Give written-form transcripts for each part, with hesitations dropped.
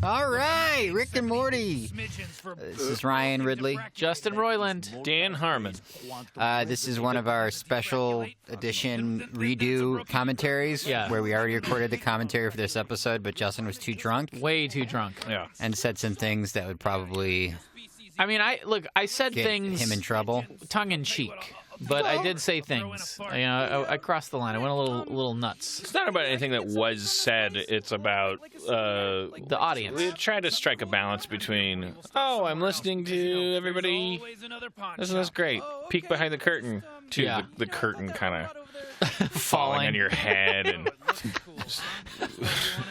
All right, Rick and Morty. This is Ryan Ridley. Justin Roiland. Dan Harmon. This is one of our special edition redo commentaries where we already recorded the commentary for this episode, but Justin was too drunk. Way too drunk. Yeah. And said some things that would probably I mean, I said get things him in trouble. tongue-in-cheek. But I did say things. I crossed the line. I went a little nuts. It's not about anything that was said. It's about the audience. We try to strike a balance between, I'm listening to everybody. Isn't this great? Peek behind the curtain to the curtain kind of falling on your head and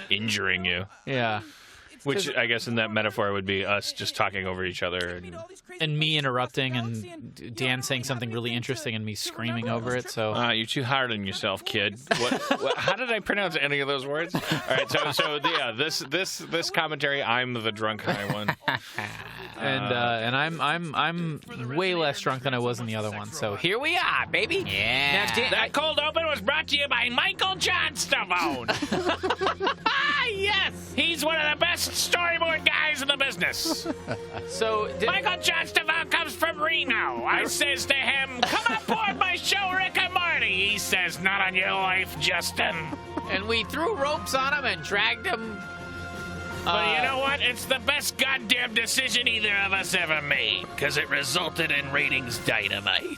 injuring you. Yeah. Which I guess in that metaphor would be us just talking over each other. And me interrupting and Dan saying something really interesting and me screaming over it. So you're too hard on yourself, kid. What, how did I pronounce any of those words? All right, so yeah, this commentary, I'm the drunk high one. And I'm way less drunk than I was in the other one. So here we are, baby. Yeah. Now, That cold open was brought to you by Michael Johnstone. Yes. He's one of the best storyboard guys in the business. So Michael Johnstone comes from Reno. I says to him, "Come aboard my show, Rick and Morty." He says, "Not on your life, Justin." And we threw ropes on him and dragged him. But you know what? It's the best goddamn decision either of us ever made, because it resulted in ratings dynamite.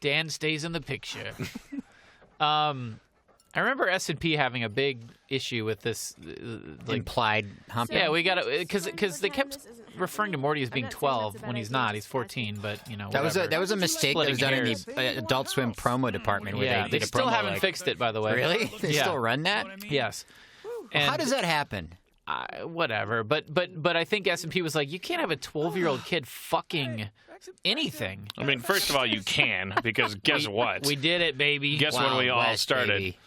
Dan stays in the picture. I remember S&P having a big issue with this Implied humping. Yeah, we got it because they kept referring to Morty as being 12 when he's not. He's 14, but that was a mistake that was done in the Adult Swim promo department. Where they did a still promo haven't fixed it, by the way. Really? They still run that? Yes. And how does that happen? Whatever, but I think S&P was like, you can't have a 12-year-old kid fucking anything. I mean, first of all, you can, because guess what? We did it, baby. Guess when we all West, started. baby.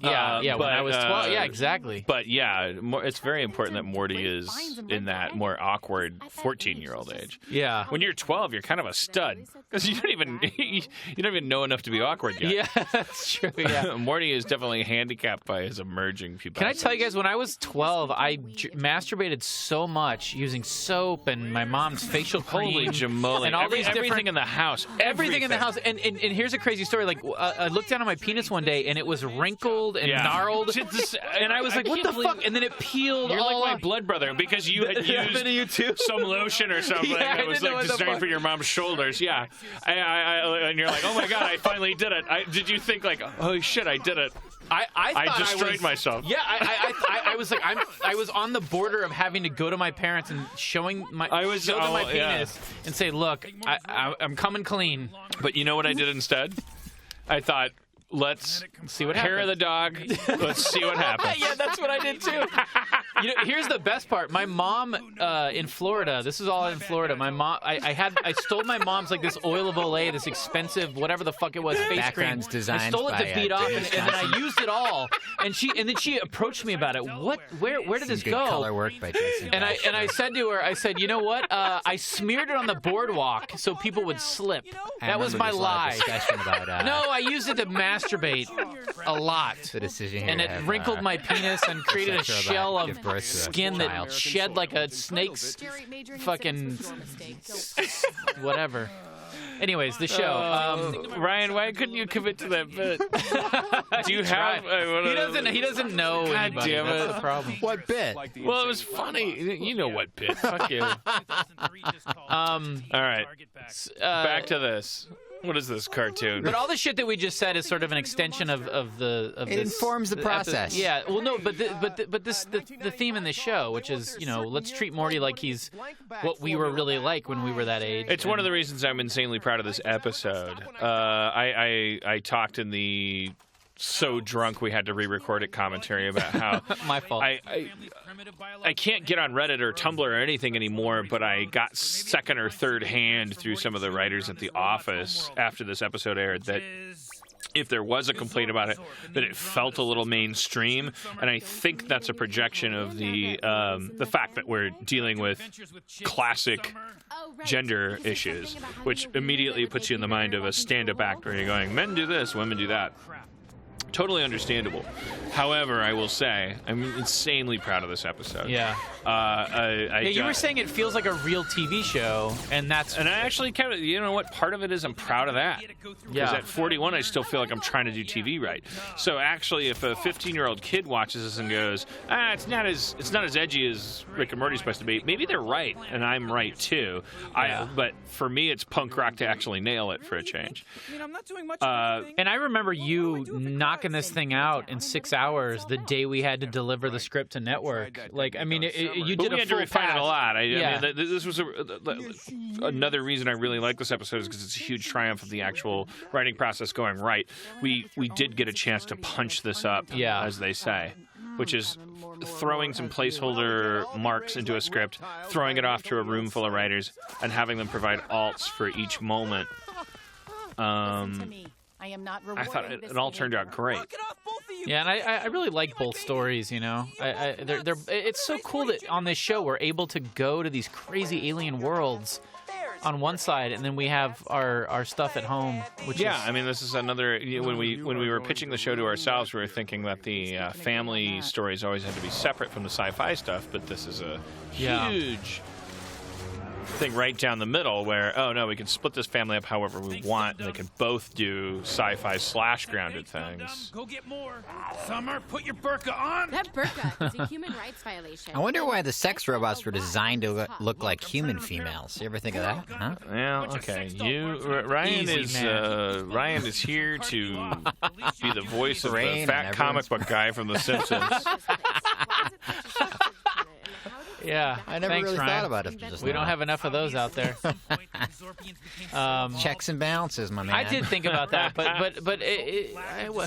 Yeah, when I was 12. Yeah, exactly. But yeah, it's very important that Morty is in that more awkward 14-year-old age. Yeah. When you're 12, you're kind of a stud because you don't even know enough to be awkward yet. Yeah, that's true. Yeah. Morty is definitely handicapped by his emerging pubescence. Can I tell you guys, when I was 12, I masturbated so much using soap and my mom's facial cream. Holy jamoli. And all everything in the house. Everything in the house. And here's a crazy story. Like, I looked down on my penis one day, and it was wrinkled and gnarled. And I was like, what the fuck? And then it peeled You're all like my off. blood brother because you had used some lotion or something that was like designed for your mom's shoulders. Yeah. And you're like, oh my God, I finally did it. Did you think like, oh shit, I did it? I destroyed myself. Yeah, I was like, I was on the border of having to go to my parents and show them my penis and say, look, I'm coming clean. But you know what I did instead? I thought, let's see what hair happens. of the dog. Let's see what happens. Yeah, that's what I did too. Here's the best part. My mom in Florida. This is all in Florida. My mom. I stole my mom's like this oil of Olay, this expensive whatever the fuck it was face cream. Designed I stole it to by, beat off, and then I used it all. And then she approached me about it. Where did this Good go? color work by Jason. And I said to her, I said, you know what? I smeared it on the boardwalk so people would slip. That was my lie. No, I used it to masturbate a lot. The decision here and it wrinkled my penis and created a shell of skin that shed like a snake's fucking whatever. Anyways, the show. Ryan, why couldn't you commit to that bit? Do you have? He doesn't know anybody. Damn That's it. the problem. What bit? Well, it was funny. You know what bit? Fuck you. All right. Back to this. What is this cartoon? But all the shit that we just said is sort of an extension of this. It informs the process. Yeah. Well, no, but the theme in the show, which is let's treat Morty like he's what we were really like when we were that age. It's one of the reasons I'm insanely proud of this episode. I talked in the so drunk we had to re-record it commentary about how my fault. I can't get on Reddit or Tumblr or anything anymore, but I got second or third hand through some of the writers at the office after this episode aired that if there was a complaint about it, that it felt a little mainstream, and I think that's a projection of the fact that we're dealing with classic gender issues, which immediately puts you in the mind of a stand-up act where you're going, men do this, women do that. Totally understandable. However, I will say I'm insanely proud of this episode. Yeah. You were saying it feels like a real TV show, and I actually kind of, you know what? Part of it is I'm proud of that. Because at 41, I still feel like I'm trying to do TV right. So actually, if a 15-year-old kid watches this and goes, it's not as edgy as Rick and Morty's supposed to be, maybe they're right, and I'm right too. But for me, it's punk rock to actually nail it for a change. I'm not doing much. And I remember you knocking this thing out in 6 hours the day we had to deliver the script to network. Like, I mean, you did we a had full to refine pass. it a lot. I mean, this was another reason I really like this episode is because it's a huge triumph of the actual writing process going right. We did get a chance to punch this up, as they say, which is throwing some placeholder marks into a script, throwing it off to a room full of writers, and having them provide alts for each moment. I thought it all turned out great. Yeah, and I really like both stories, you know. It's so cool that on this show we're able to go to these crazy alien worlds on one side, and then we have our stuff at home. I mean, this is another. When we were pitching the show to ourselves, we were thinking that the family stories always had to be separate from the sci-fi stuff, but this is a huge thing right down the middle where, we can split this family up however we want, and they can both do sci-fi / grounded things. Go get more. Summer, put your burqa on. That burqa is a human rights violation. I wonder why the sex robots were designed to look like human females. You ever think of that? Huh? Well, okay. Ryan is here to be the voice of the fat comic book guy from The Simpsons. Yeah, I never really thought about it. We don't have enough of those out there. Checks and balances, my man. I did think about that, but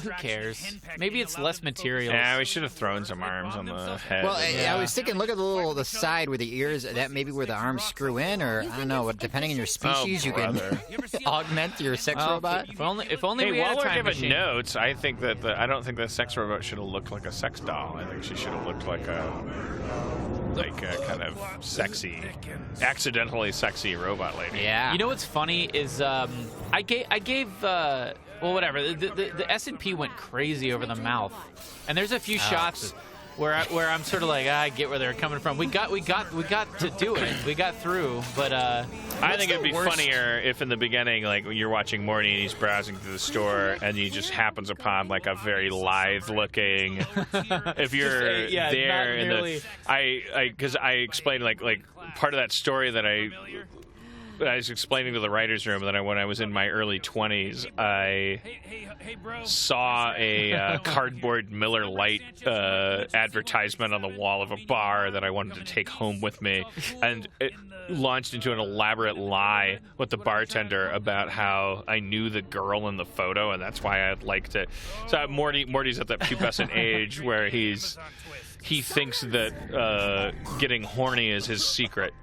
who cares? Maybe it's less material. Yeah, we should have thrown some arms on the head. Well, I was thinking, look at the side where the ears. That maybe where the arms screw in, or I don't know. Depending on your species, you can augment your sex robot. If only we had a time machine. Notes, I think that I don't think the sex robot should have looked like a sex doll. I think she should have looked like a kind of sexy, accidentally sexy robot lady. Yeah. You know what's funny is I gave whatever. The S&P went crazy over the mouth, and there's a few shots where I'm sort of like, I get where they're coming from. We got to do it. We got through, but I think it'd be funnier if in the beginning, like when you're watching Morty and he's browsing through the store and he just happens upon like a very lithe-looking. If you're there in the, because I explained like part of that story that I was explaining to the writers' room that when I was in my early 20s, I saw a cardboard Miller Lite advertisement on the wall of a bar that I wanted to take home with me, and it launched into an elaborate lie with the bartender about how I knew the girl in the photo, and that's why I'd liked it. So Morty's at that pubescent age where he thinks that getting horny is his secret.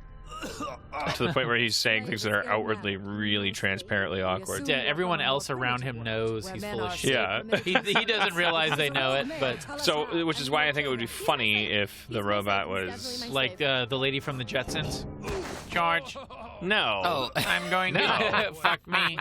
To the point where he's saying things that are outwardly really transparently awkward. Yeah, everyone else around him knows he's full of shit. Yeah. he doesn't realize they know it, but... So, which is why I think it would be funny if the robot was... Like the lady from the Jetsons. George. No. Oh, I'm going to fuck me.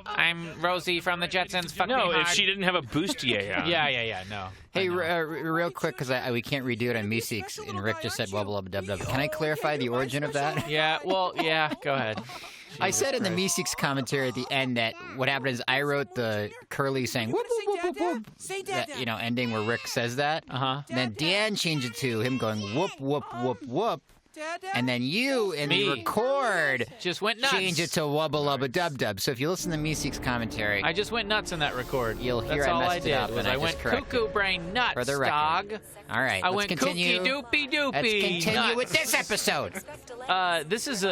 I'm Rosie from the Jetsons. Fuck me hard. If she didn't have a bustier on. Yeah, no. Hey, real quick, because we can't redo it on Meeseeks, and Rick just said wubble up dub dub. Can I clarify the origin of that? Yeah, go ahead. I said in the Meeseeks commentary at the end that what happened is I wrote the Curly saying whoop whoop whoop whoop whoop, that, ending where Rick says that. Then Dan changed it to him going whoop whoop whoop whoop. And then you in the record just went nuts. Change it to wubba lubba dub dub. So if you listen to Meeseeks commentary, I just went nuts in that record. You'll hear That's all I messed it up, did was and I went cuckoo brain nuts, for the record. dog. All right, I let's went continue. Kooky doopy doopy. Let's continue nuts. with this episode. This is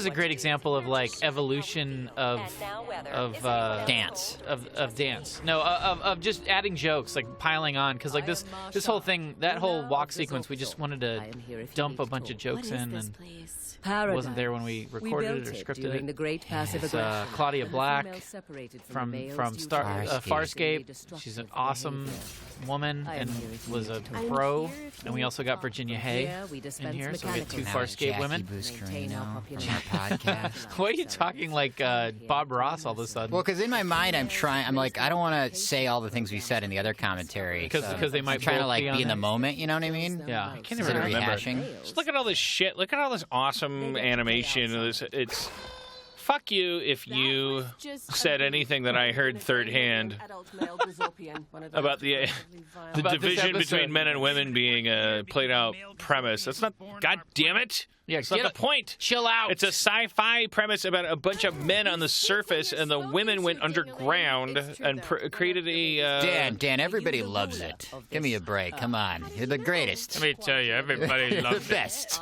a great example of like evolution of dance of dance. No, of just adding jokes, like piling on, because like this whole thing, that whole walk sequence, we just wanted to dump a bunch of jokes Jackson What is and this place? Paradise. wasn't there when we recorded it or scripted during it. the Great Passive It's Aggression. Claudia Black Females separated from the males from due Star to Farscape. destructive She's an behavior. awesome woman I am and here if you was need a to talk. pro. I'm here if And we you also got Virginia Hay Here we in dispense here, so we had two mechanical Farscape Jackie women. Maintain our Buscarino population. from our podcast. Why are you talking like Bob Ross all of a sudden? Well, because in my mind, I'm like, I don't want to say all the things we said in the other commentary. Because they might I'm trying to both like be be on in the there. moment, you know what I mean? Yeah. I can't Instead even of remember. rehashing. Just look at all this shit. Look at all this awesome animation. It's fuck you if you said anything that I heard third hand about the About this division episode. between men and women being a played out premise. That's not. God damn it! Yeah, It's not the point. Chill out. It's a sci-fi premise about a bunch of men on the surface, and the women went underground and created a. Dan, everybody loves it. Give me a break. Come on. You're the greatest. Let me tell you, everybody You're the loves it. best.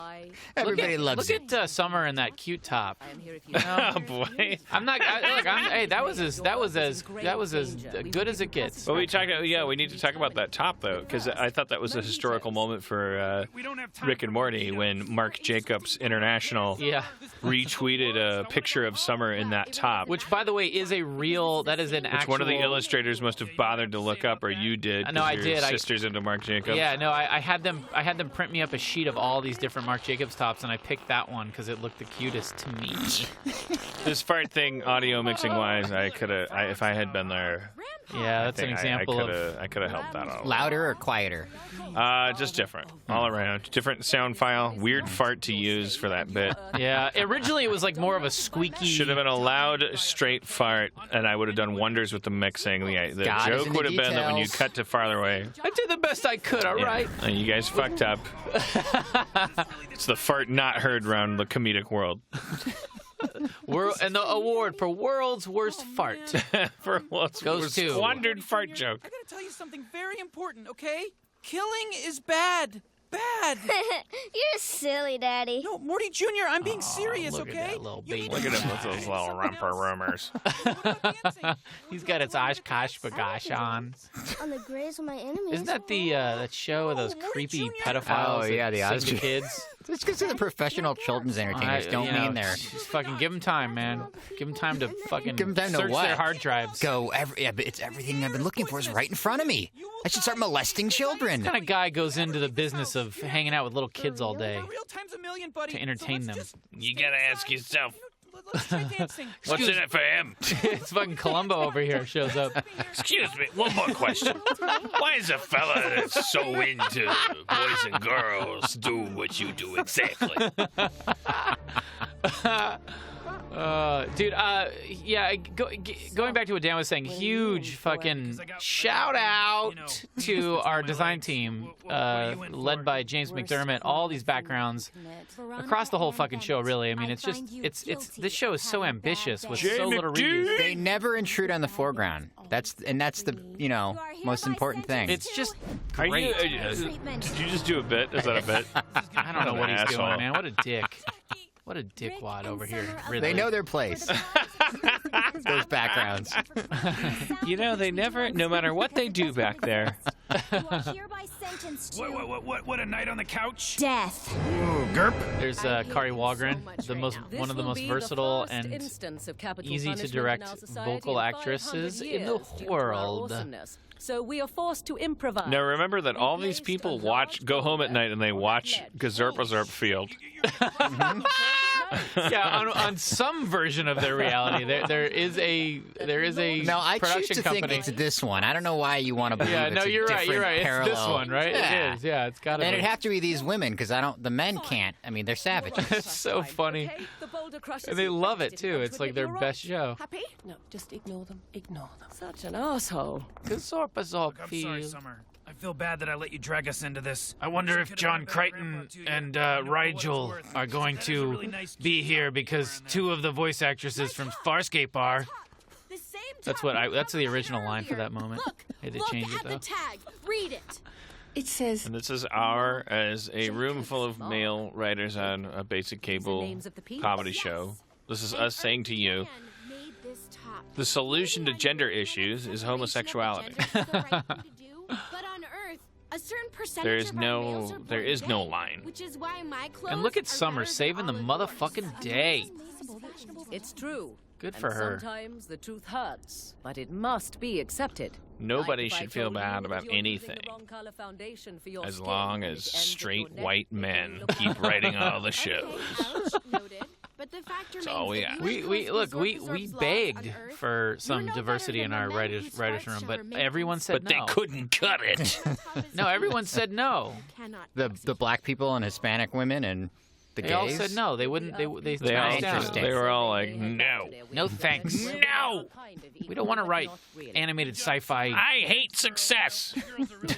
Everybody loves Look it. at Summer in that cute top. I am here if you Oh boy. I'm not. Hey, that was as good as it gets. Well, we need to talk about that top though, because I thought that was a historical moment for We don't have time Rick and for Morty when Mark Jacobs International Yeah. retweeted a picture of Summer in that top. Which, by the way, is a real. That is an Which actual. one of the illustrators must have bothered to look up, or you did? No, 'cause I your did. Sister's into Mark Jacobs. Yeah, no, I had them print me up a sheet of all these different Marc Jacobs tops, and I picked that one because it looked the cutest to me. This fart thing, audio mixing wise, I could have. If I had been there, Yeah, that's an example of. I could have helped that out. Louder or quieter? Just different, all around. Different sound file. Weird fart to use for that bit. Yeah, originally it was like more of a squeaky. Should have been a loud, straight fart, and I would have done wonders with the mixing. The God is joke in the would have been that when you details. cut to farther away, I did the best I could. All right. and you guys fucked up. It's the fart not heard around the comedic world. And the award for world's worst fart. For what's Goes to- squandered fart joke. I gotta tell you something very important, okay? Killing is bad. Bad. You're silly, Daddy. No, Morty Jr., I'm being serious, look at okay? that little You need baby. to Look at him with try those little something rumper else. rumors. What about dancing? He's got its Oshkosh Bagosh on. On the graves of my enemies. Isn't that the that show of those Morty creepy Jr.? pedophiles? Oh, yeah, that the sing to Oz- kids. It's because they're the professional children's entertainers. Don't mean they're. Just fucking give them time, man. Give them time to fucking Give 'em time to search what? their hard drives. Yeah, but it's everything I've been looking for is right in front of me. I should start molesting children. What kind of guy goes into the business of hanging out with little kids all day? Real time's a million, buddy. To entertain So them. let's just You gotta ask yourself, let's try dancing. what's in it for him? It's fucking Columbo over here shows up. Excuse me, one more question. Why is a fella that's so into boys and girls do what you do exactly? Dude, going back to what Dan was saying, huge fucking shout out to our design team, led by James McDermott. All these backgrounds across the whole fucking show, really. I mean, it's just, this show is so ambitious with so little reuse. They never intrude on the foreground. That's the most important thing. It's just Are great. you, did you just do a bit? Is that a bit? I don't know what he's Asshole. doing, man. What a dick. What a dickwad over here. Ridley. They know their place. Those backgrounds. You know, they never, no matter what they do back there. You are hereby sentenced to What a night on the couch. death. Ooh, Gerp. There's Kari Wahlgren, one of the most versatile and easy to direct vocal actresses in the world. So we are forced to improvise. Now remember that all these people go home at night and they watch Gazerpa Field. Yeah, on some version of their reality, there is a No, I choose production to company. think it's this one. I don't know why you want to believe Yeah, it's no, a you're right. You're right. different It's this parallel. one, right? Yeah. It is. Yeah, it's got to And be. it'd have to be these women because the men can't. I mean, they're savages. It's so funny. And they love it too. It's like their best show. Happy? No, just ignore them. Ignore them. Such an asshole. Gazorpa I'm sorry, Summer. I feel bad that I let you drag us into this. I wonder if John Crichton and Rigel are going to be here because two of the voice actresses from Farscape are. That's the original line for that moment. I had to change it though. tag. Read it. It says And this is as a room full of male writers on a basic cable comedy show. This is us saying to you, the solution to gender issues is homosexuality. But on Earth, A certain percentage There is of our males are there born is no gay, line. Which is why my clothes And look at are Summer better than saving the all of motherfucking yours. day. It's true. Good And for her. Sometimes the truth hurts, but it must be accepted. Nobody Like if I should feel told you bad that about you're using anything the wrong color foundation for your as skin, long and as it ends at straight your neck, white it men won't look keep writing all the shows. Okay, ouch, noted. But the fact remains all we that ask. US We Coast look Resort we preserves laws begged on Earth. for some no diversity better in than our the men writers whose room, hearts but shall remain everyone said But they no. couldn't cut it. No, everyone said no. Cannot The black people and Hispanic women and the They gays. all said no. They wouldn't. They They all, turned it down. Interesting. they were all like, no. No thanks. No! We don't want to write animated sci-fi. I hate success.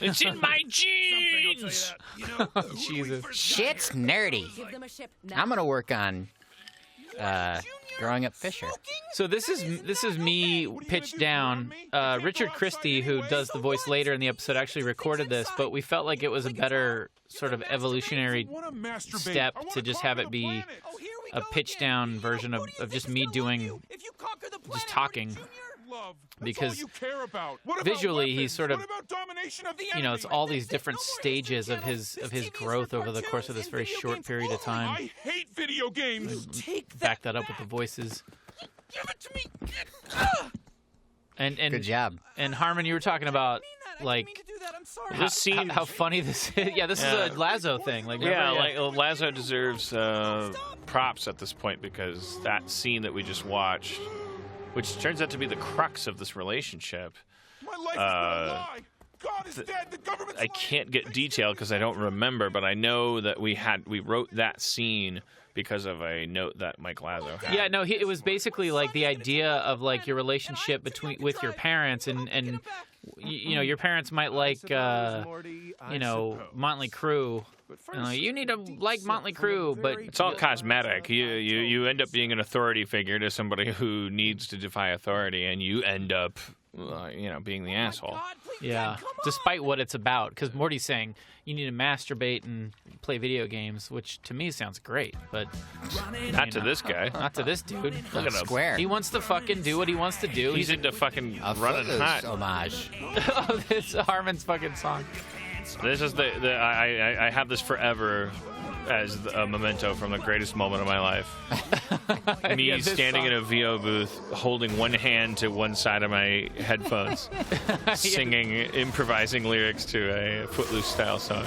It's in my genes. Jesus. Shit's nerdy. Give them a ship now. I'm gonna work on growing up Fisher. So this is me pitched down. Richard Christie, who does the voice later in the episode, actually recorded this, but we felt like it was a better sort of evolutionary step to just have it be a pitched down version of just me doing, just talking. Because visually he's sort of, you know, it's all these different stages of his growth over the course of this very short period of time. I hate video games. Back that up with the voices. Give it to me. And Good job. And Harmon, you were talking about like This scene, how funny this is. Yeah, this is a Lazo thing. Like, yeah, remember? like Lazo deserves props at this point because that scene that we just watched, which turns out to be the crux of this relationship. My life is not a lie. God is dead. The government's I can't get detail because I don't remember, but I know that we wrote that scene because of a note that Mike Lazo had. Yeah, no, it was basically like the idea of like your relationship with your parents, and you know, your parents might like you know, Motley Crue. You need to like Motley Crue, but It's all cosmetic. You end up being an authority figure to somebody who needs to defy authority, and you end up, you know, being the asshole. yeah, despite what it's about, because Morty's saying you need to masturbate and play video games, which to me sounds great, but Not to this guy. not to this dude. Look at him. Square. He wants to fucking do what he wants to do. He's into fucking A running Footloose hot. homage. Oh, this Harmon's fucking song. This is I have this forever as a memento from the greatest moment of my life. Me Yeah, this standing song. in a VO booth, holding one hand to one side of my headphones, singing, improvising lyrics to a Footloose style song.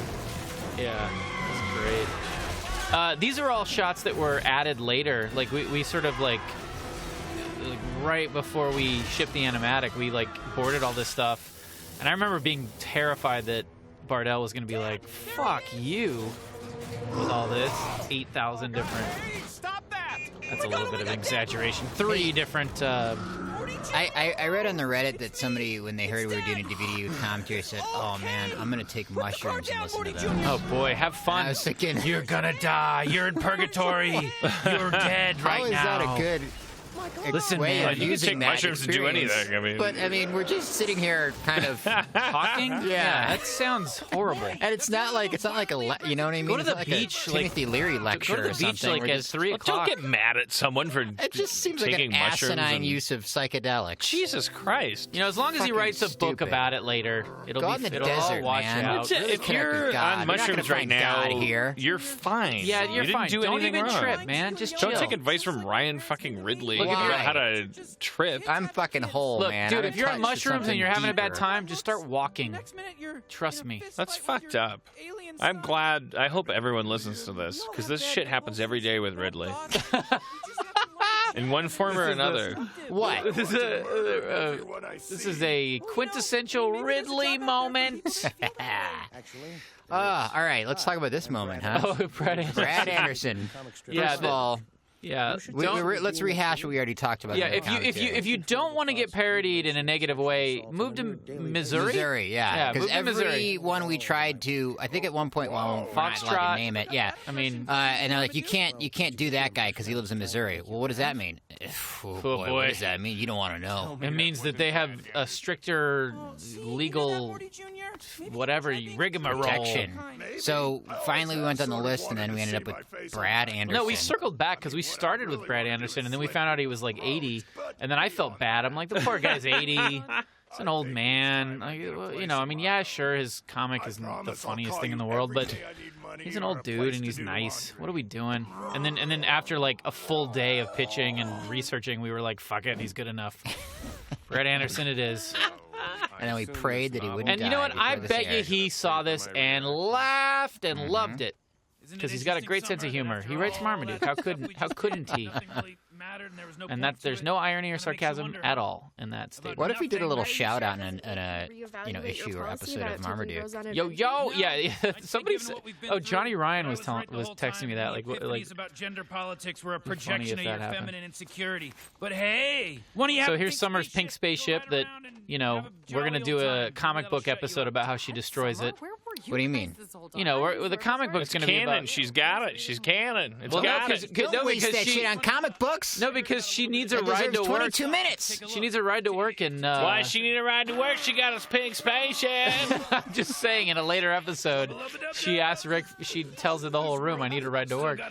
Yeah, that's great. These are all shots that were added later. Like we sort of like right before we shipped the animatic, we like boarded all this stuff, and I remember being terrified that Bardell was going to be like, "Fuck you," with all this 8,000 different. That's a little bit of an exaggeration. 3 different. I read on the Reddit that somebody, when they heard we were doing a DVD commentary, said, "Oh man, I'm gonna take mushrooms and listen to those." Oh boy, have fun. I was thinking, You're gonna die. You're in purgatory. You're dead right how is now. that a good Listen, way man, of You can using take that mushrooms to do experience? anything. I mean, But I mean, we're just sitting here, kind of, Talking? Yeah. That sounds horrible. and it's not like you know what I mean? Go to It's the not like beach, a like- Timothy Leary lecture Go to or the beach something. like We're at just- 3 well, o'clock. don't get mad at someone for It just seems like taking an mushrooms asinine and- use of psychedelics. Jesus Christ. You know, as long as he Fucking writes a book stupid. about it later, it'll Go be out in the it'll desert, all wash man. out. Really If connect you're with God. on You're not mushrooms gonna right find now, God here. you're fine. Yeah, you're you fine. Didn't do Don't anything even wrong. trip, man. Just Don't chill. take advice from Ryan fucking Ridley Look, if about you're- how to trip. I'm fucking whole, Look, man. dude, I'm if you're on touched with mushrooms and something you're having a bad deeper. time, just start walking. Next minute, you're Trust me. That's fucked up. I'm glad. I hope everyone listens to this because this shit happens every day with Ridley in one form or another. What? This is a quintessential Ridley moment. All right, let's talk about this moment, huh? Oh, Brad Anderson. Brad Anderson. Yeah, First of all, Yeah, let's rehash what we already talked about. yeah. in the If you don't want to get parodied in a negative way, move to Missouri. Missouri, yeah, Yeah, because move to Missouri. every one we tried to, I think at one point, well, we're not allowed Foxtrot. to name it, yeah. I mean, And they're like, you can't do that guy because he lives in Missouri. Well, what does that mean? Oh, boy, boy. what does that mean? You don't want to know. it means that they have a stricter legal whatever rigmarole. Protection. So finally, we went on the list, and then we ended up with Brad Anderson. No, we circled back because we started with Brad Anderson, and then we found out he was like 80, and then I felt bad. I'm like, the poor guy's 80. He's an old man. You know, I mean, yeah, sure, his comic isn't the funniest thing in the world, but he's an old dude and he's nice. What are we doing? And then after like a full day of pitching and researching, we were like, fuck it, he's good enough. Brett Anderson it is. And then we prayed that he wouldn't And you know what? die I before this bet you aired. he saw this and laughed and loved it. Because he's got a great sense of humor. He writes Marmaduke. How couldn't he? And there's no irony or sarcasm at all in that statement. What if he did a little shout out in a issue or episode of Marmaduke? Yo, yeah. Somebody said, Johnny Ryan was texting me that. Like about gender politics were a funny projection if of that your happened. feminine insecurity. But hey, when you have So here's Summer's pink spaceship that, we're going to do a comic book episode about how she destroys it. What do you mean? The comic book's going to be Canon. about... She's got it. She's canon. It's Well, got no, it. Don't waste that shit on comic books. No, because she needs a That ride to deserves work. 22 minutes. She needs a ride to work, and Why she need a ride to work? She got a pink spaceship. I'm just saying, in a later episode, she asks Rick. She tells the whole room, "I need a ride to work."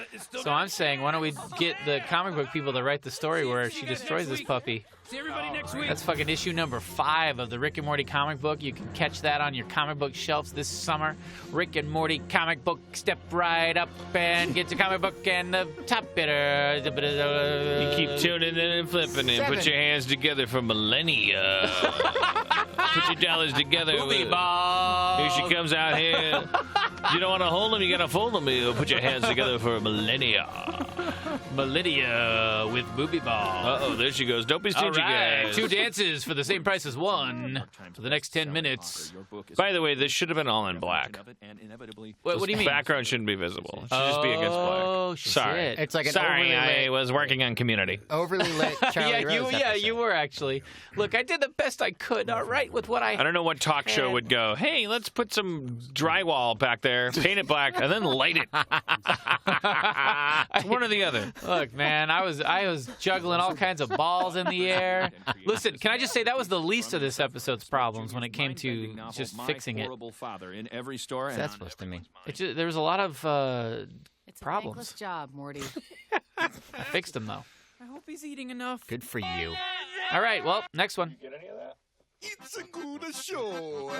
So I'm saying, why don't we get the comic book people to write the story where she destroys this puppy? See everybody next week. That's fucking issue number 5 of the Rick and Morty comic book. You can catch that on your comic book shelves this summer. Rick and Morty comic book. Step right up and get your comic book and the top bidder. You keep tuning in and flipping it. Put your hands together for millennia. Put your dollars together. Here she comes out here. You don't want to hold them, you got to fold them. You put your hands together for millennia. Millennia with booby ball. Uh-oh, there she goes. Don't be All stingy, right, guys. 2 dances for the same price as 1 for the next 10 minutes. By the way, this should have been all in black. What do you mean? Background shouldn't be visible. It should just be against black. Oh, Sorry. shit. It's like an Sorry, overly I was working on Community. Overly lit Charlie Rose episode. you were actually. Look, I did the best I could. All right, with what I don't know what talk show would go, hey, let's put some drywall back there, paint it black, and then light it. One or the other. Look, man, I was juggling all kinds of balls in the air. Listen, can I just say that was the least of this episode's problems when it came to just fixing it. What's that supposed to mean? There was a lot of It's problems. a thankless job, Morty. I fixed them though. I hope he's eating enough. Good for you. All right, well, next one. It's a good show.